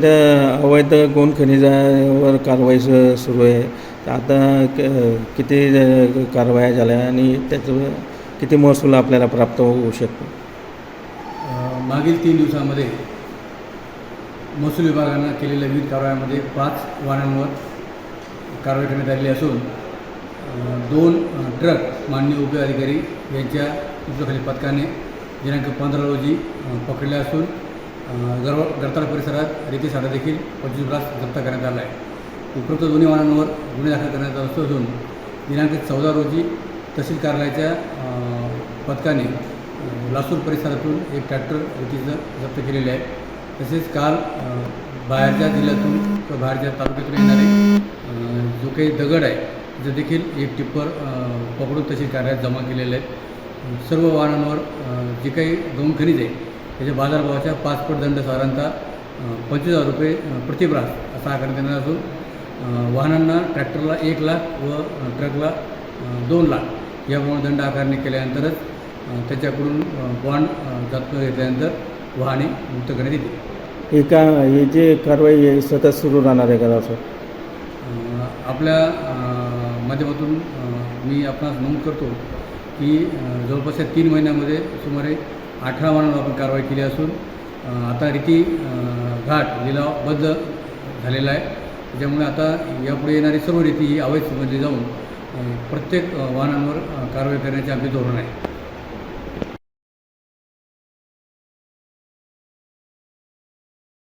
सध्या अवैध गौण खनिजावर कारवाई सुरू आहे. तर आता किती कारवाया झाल्या आणि त्याचं किती महसूल आपल्याला प्राप्त होऊ शकतो? मागील 3 दिवसामध्ये महसूल विभागानं केलेल्या विविध कारवायांमध्ये 5 वाहनांवर कारवाई करण्यात आलेली असून 2 ट्रक माननीय उप अधिकारी यांच्या नेतृत्वाखाली पथकाने दिनांक 15 रोजी पकडले असून गरताळ परिसरात रेती साठा देखील 25 ग्लास जप्त करण्यात आला आहे. उपरोक्त दोन्ही वाहनांवर गुन्हे दाखल करण्यात आला असून दिनांक 14 रोजी तहसील कार्यालयाच्या पथकाने लासूर परिसरातून एक ट्रॅक्टर रेतीचं जप्त केलेले आहे. तसेच काल बाहेरच्या जिल्ह्यातून किंवा बाहेरच्या तालुक्यातून येणारे जो काही दगड आहे त्याचं देखील एक टिप्पर पकडून तहसील कार्यालयात जमा केलेले आहेत. सर्व वाहनांवर जे काही गौण खनिज आहे त्याच्या बाजारभावाच्या 5 पट दंड साधारणतः 25,000 रुपये प्रतिब्रास असा आकारण्यात येणार असून वाहनांना ट्रॅक्टरला 1 लाख व ट्रकला 2 लाख याप्रमाणे दंड आकारणी केल्यानंतरच त्याच्याकडून बॉन्ड जात घेतल्यानंतर वाहने मुक्त करण्यात येते. ही जी कारवाई आहे सतत सुरू राहणार आहे का सर? आपल्या माध्यमातून मी आपणास नमूद करतो की जवळपास या 3 महिन्यामध्ये सुमारे 18 वाहनांवर आपण कारवाई केली असून आता रेती घाट लिलावबद्ध झालेला आहे. त्याच्यामुळे आता यापुढे येणारी सर्व रेती ही अवैध समजली जाऊन प्रत्येक वाहनांवर कारवाई करण्याचे आमचे धोरण आहे.